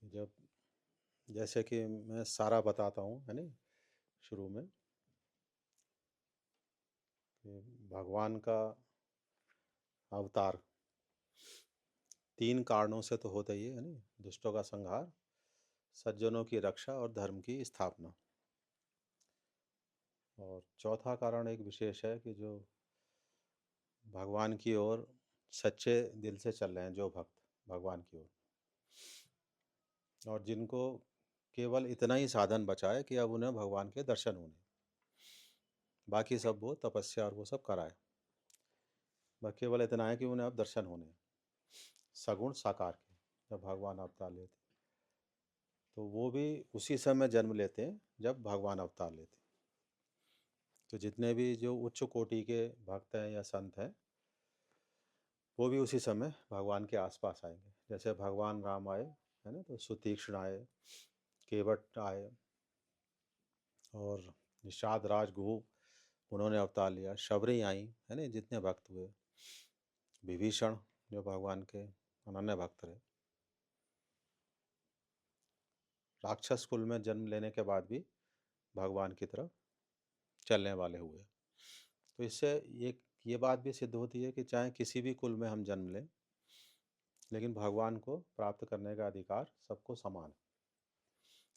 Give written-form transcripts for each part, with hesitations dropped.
जब जैसे कि मैं सारा बताता हूँ, है नहीं? शुरू में कि भगवान का अवतार 3 कारणों से तो होता ही है नहीं? दुष्टों का संहार, सज्जनों की रक्षा और धर्म की स्थापना। और चौथा कारण एक विशेष है कि जो भगवान की ओर सच्चे दिल से चल रहे हैं, जो भक्त भगवान की ओर, और जिनको केवल इतना ही साधन बचा है कि अब उन्हें भगवान के दर्शन होने, बाकी सब वो तपस्या और वो सब कराए। बस केवल इतना है कि उन्हें अब दर्शन होने हैं, सगुण साकार के। जब भगवान अवतार लेते तो वो भी उसी समय जन्म लेते हैं जब भगवान अवतार लेते हैं। तो जितने भी जो उच्च कोटि के भक्त हैं या संत हैं, वो भी उसी समय भगवान के आसपास आएंगे। जैसे भगवान राम आए, है ना, तो सुतीक्ष्ण आए, केवट आए, और निषाद राजगुह उन्होंने अवतार लिया, शबरी आई, है ना, जितने भक्त हुए, विभीषण जो भगवान के अनन्य भक्त रहे, राक्षस कुल में जन्म लेने के बाद भी भगवान की तरफ चलने वाले हुए। तो इससे एक ये बात भी सिद्ध होती है कि चाहे किसी भी कुल में हम जन्म लें, लेकिन भगवान को प्राप्त करने का अधिकार सबको समान है।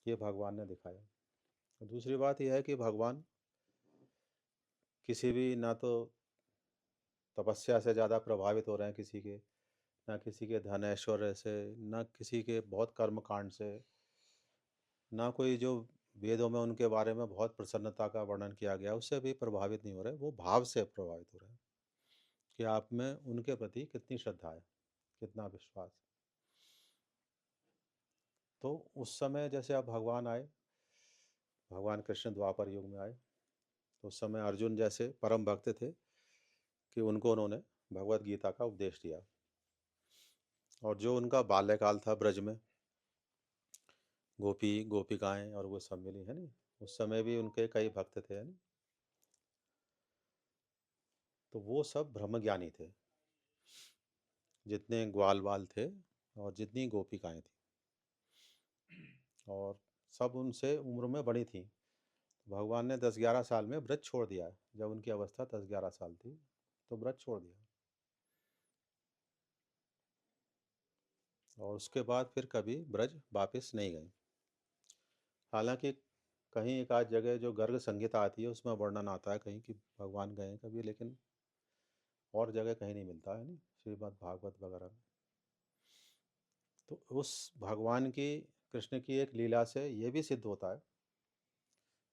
ये भगवान ने दिखाया। और दूसरी बात यह है कि भगवान किसी भी, ना तो तपस्या से ज़्यादा प्रभावित हो रहे हैं किसी के, ना किसी के धन ऐश्वर्य से, ना किसी के बहुत कर्म कांड से, ना कोई जो वेदों में उनके बारे में बहुत प्रसन्नता का वर्णन किया गया उससे भी प्रभावित नहीं हो रहे। वो भाव से प्रभावित हो रहे हैं कि आप में उनके प्रति कितनी श्रद्धा है, कितना विश्वास है। तो उस समय जैसे अब भगवान आए, भगवान कृष्ण द्वापर युग में आए, तो उस समय अर्जुन जैसे परम भक्त थे कि उनको उन्होंने भगवत गीता का उपदेश दिया। और जो उनका बाल्यकाल था ब्रज में, गोपी गोपिकाएं और वो सब मिली, है नी, उस समय भी उनके कई भक्त थे, है नी, तो वो सब ब्रह्मज्ञानी थे, जितने ग्वाल बाल थे और जितनी गोपिकाएं थी, और सब उनसे उम्र में बड़ी थी। भगवान ने 10-11 साल में ब्रज छोड़ दिया है। जब उनकी अवस्था 10-11 साल थी तो ब्रज छोड़ दिया, और उसके बाद फिर कभी ब्रज वापस नहीं गए। हालांकि कहीं एक आध जगह जो गर्ग संहिता आती है उसमें वर्णन आता है कहीं कि भगवान गए कभी, लेकिन और जगह कहीं नहीं मिलता है, नहीं, श्रीमद् भागवत वगैरह में। तो उस भगवान की, कृष्ण की एक लीला से ये भी सिद्ध होता है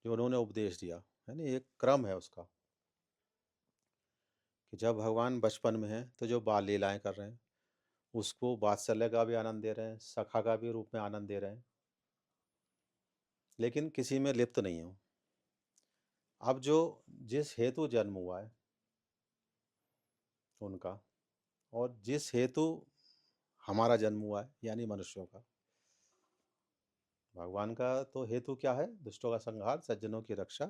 जो उन्होंने उपदेश दिया, है ना, एक क्रम है उसका, कि जब भगवान बचपन में हैं तो जो बाल लीलाएं कर रहे हैं उसको वात्सल्य का भी आनंद दे रहे हैं, सखा का भी रूप में आनंद दे रहे हैं, लेकिन किसी में लिप्त नहीं हो। अब जो जिस हेतु जन्म हुआ है उनका, और जिस हेतु हमारा जन्म हुआ है यानी मनुष्यों का, भगवान का तो हेतु क्या है? दुष्टों का संहार, सज्जनों की रक्षा,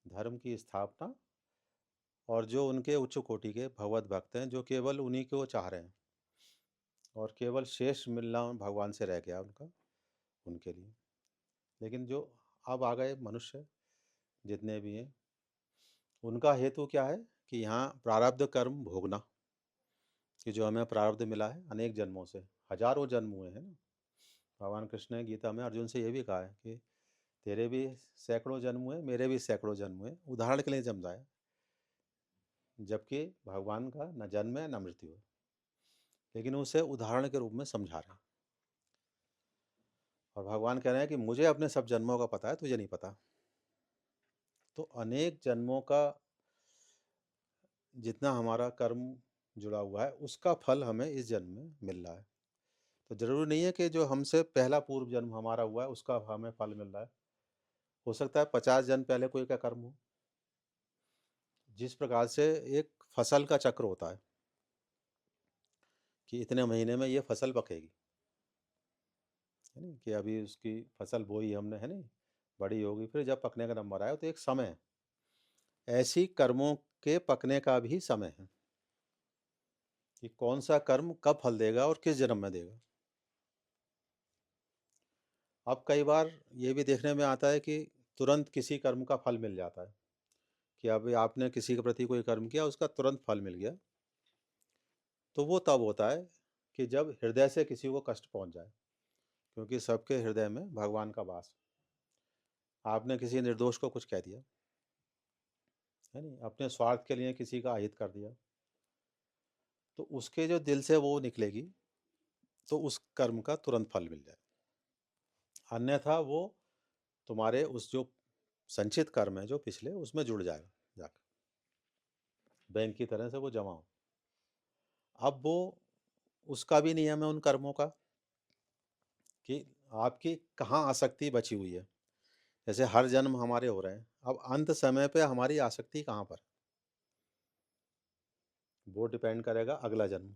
धर्म की स्थापना, और जो उनके उच्च कोटि के भगवत भक्त हैं जो केवल उन्हीं को चाह रहे हैं, और केवल शेष मिलना भगवान से रह गया उनका, उनके लिए। लेकिन जो अब आ गए मनुष्य जितने भी हैं, उनका हेतु क्या है? कि यहाँ प्रारब्ध कर्म भोगना, कि जो हमें प्रारब्ध मिला है अनेक जन्मों से, हजारों जन्म हुए हैं ना। भगवान कृष्ण ने गीता में अर्जुन से ये भी कहा है कि तेरे भी सैकड़ों जन्म हुए, मेरे भी सैकड़ों जन्म हुए, उदाहरण के लिए समझाया। जबकि भगवान का न जन्म है न मृत्यु है, लेकिन उसे उदाहरण के रूप में समझा रहे हैं। और भगवान कह रहे हैं कि मुझे अपने सब जन्मों का पता है, तुझे नहीं पता। तो अनेक जन्मों का जितना हमारा कर्म जुड़ा हुआ है उसका फल हमें इस जन्म में मिल रहा है। तो जरूरी नहीं है कि जो हमसे पहला पूर्व जन्म हमारा हुआ है उसका हमें फल मिल रहा है। हो सकता है 50 जन्म पहले कोई का कर्म हो। जिस प्रकार से एक फसल का चक्र होता है कि इतने महीने में ये फसल पकेगी, है ना, कि अभी उसकी फसल बोई हमने, है ना, बड़ी होगी, फिर जब पकने का नंबर आया तो एक समय है। ऐसी कर्मों के पकने का भी समय है कि कौन सा कर्म कब फल देगा और किस जन्म में देगा। अब कई बार ये भी देखने में आता है कि तुरंत किसी कर्म का फल मिल जाता है, कि अभी आपने किसी के प्रति कोई कर्म किया, उसका तुरंत फल मिल गया। तो वो तब होता है कि जब हृदय से किसी को कष्ट पहुंच जाए, क्योंकि सबके हृदय में भगवान का वास है। आपने किसी निर्दोष को कुछ कह दिया, है नहीं, अपने स्वार्थ के लिए किसी का अहित कर दिया, तो उसके जो दिल से वो निकलेगी, तो उस कर्म का तुरंत फल मिल जाए। अन्यथा वो तुम्हारे उस जो संचित कर्म है जो पिछले, उसमें जुड़ जाएगा, जाकर बैंक की तरह से वो जमा हो। अब वो उसका भी नियम है उन कर्मों का, कि आपकी कहाँ आसक्ति बची हुई है। जैसे हर जन्म हमारे हो रहे हैं, अब अंत समय पे हमारी आसक्ति कहाँ पर, वो डिपेंड करेगा अगला जन्म,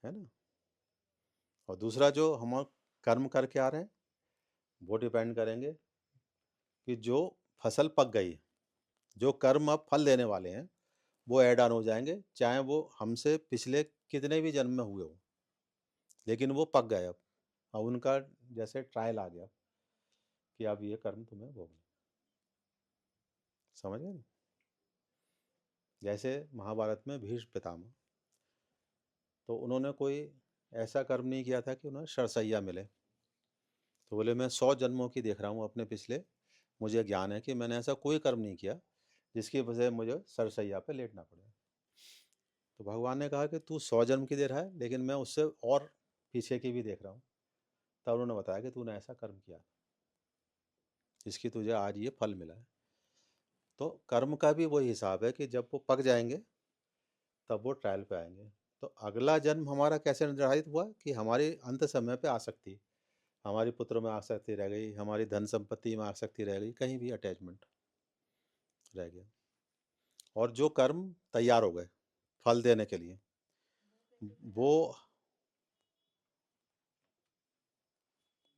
है ना। और दूसरा जो हम कर्म करके आ रहे हैं, वो डिपेंड करेंगे कि जो फसल पक गई है, जो कर्म अब फल देने वाले हैं, वो ऐड ऑन हो जाएंगे, चाहे वो हमसे पिछले कितने भी जन्म में हुए हो, लेकिन वो पक गए अब उनका जैसे ट्रायल आ गया कि अब ये कर्म तुम्हें भोगना। समझ गए ना। जैसे महाभारत में भीष्म पितामह, तो उन्होंने कोई ऐसा कर्म नहीं किया था कि उन्हें शरसैया मिले, तो बोले मैं 100 जन्मों की देख रहा हूँ अपने पिछले, मुझे ज्ञान है कि मैंने ऐसा कोई कर्म नहीं किया जिसकी वजह से मुझे सरसैया पे लेटना पड़े। तो भगवान ने कहा कि तू 100 जन्म की दे रहा है, लेकिन मैं उससे और पीछे की भी देख रहा हूँ। तब उन्होंने बताया कि तूने ऐसा कर्म किया जिसकी तुझे आज ये फल मिला है। तो कर्म का भी वही हिसाब है कि जब वो पक जाएंगे तब वो ट्रायल पे आएंगे। तो अगला जन्म हमारा कैसे निर्धारित हुआ कि हमारी अंत समय पे आसक्ति, हमारी पुत्र में आसक्ति रह गई, हमारी धन संपत्ति में आसक्ति रह गई, कहीं भी अटैचमेंट रह गया, और जो कर्म तैयार हो गए फल देने के लिए, वो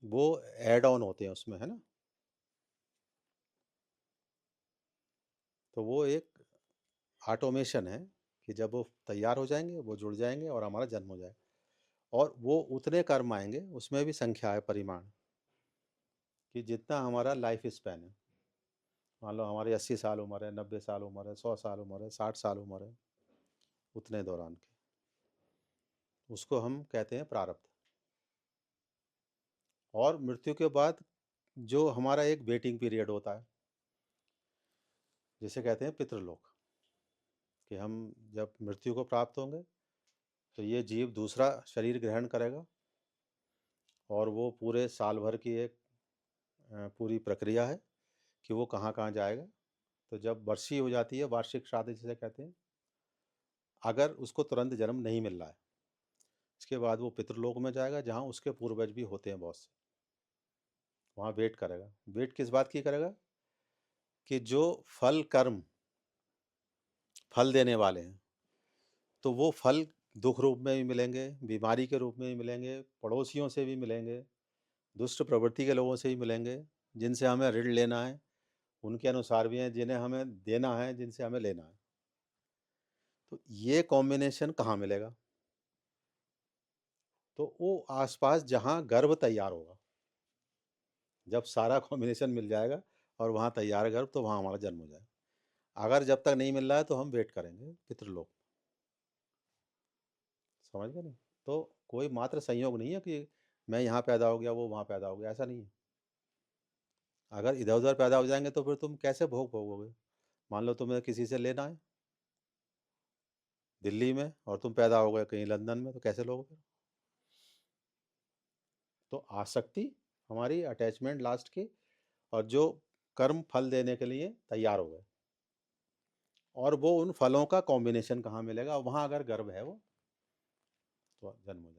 वो ऐड ऑन होते हैं उसमें, है ना। तो वो एक ऑटोमेशन है कि जब वो तैयार हो जाएंगे, वो जुड़ जाएंगे और हमारा जन्म हो जाएगा। और वो उतने कर्म आएंगे, उसमें भी संख्या है, परिमाण, कि जितना हमारा लाइफ स्पैन है। मान लो हमारी 80 साल उम्र है, 90 साल उम्र है, 100 साल उम्र है, 60 साल उम्र है, उतने दौरान के, उसको हम कहते हैं प्रारब्ध। और मृत्यु के बाद जो हमारा एक वेटिंग पीरियड होता है, जिसे कहते हैं पितृलोक, कि हम जब मृत्यु को प्राप्त होंगे तो ये जीव दूसरा शरीर ग्रहण करेगा, और वो पूरे साल भर की एक पूरी प्रक्रिया है कि वो कहाँ कहाँ जाएगा। तो जब वर्षी हो जाती है, वार्षिक श्राद्ध जिसे कहते हैं, अगर उसको तुरंत जन्म नहीं मिल रहा है, इसके बाद वो पितृलोक में जाएगा, जहाँ उसके पूर्वज भी होते हैं बहुत से, वहाँ वेट करेगा। वेट किस बात की करेगा, कि जो फल कर्म फल देने वाले हैं, तो वो फल दुख रूप में भी मिलेंगे, बीमारी के रूप में भी मिलेंगे, पड़ोसियों से भी मिलेंगे, दुष्ट प्रवृत्ति के लोगों से भी मिलेंगे, जिनसे हमें ऋण लेना है उनके अनुसार भी हैं, जिन्हें हमें देना है, जिनसे हमें लेना है। तो ये कॉम्बिनेशन कहाँ मिलेगा, तो वो आसपास जहाँ गर्भ तैयार होगा, जब सारा कॉम्बिनेशन मिल जाएगा और वहाँ तैयार गर्भ, तो वहाँ हमारा जन्म हो जाएगा। अगर जब तक नहीं मिल रहा है तो हम वेट करेंगे पितृलोक। समझ गए नहीं। तो कोई मात्र संयोग नहीं है कि मैं यहाँ पैदा हो गया, वो वहाँ पैदा हो गया, ऐसा नहीं है। अगर इधर उधर पैदा हो जाएंगे तो फिर तुम कैसे भोग भोगोगे। मान लो तुम्हें किसी से लेना है दिल्ली में, और तुम पैदा हो गए कहीं लंदन में, तो कैसे लोगे फिर। तो आसक्ति हमारी अटैचमेंट लास्ट की, और जो कर्म फल देने के लिए तैयार हो गए, और वो उन फलों का कॉम्बिनेशन कहाँ मिलेगा, वहाँ अगर गर्भ है वो, तो जन्म हो जाएगा।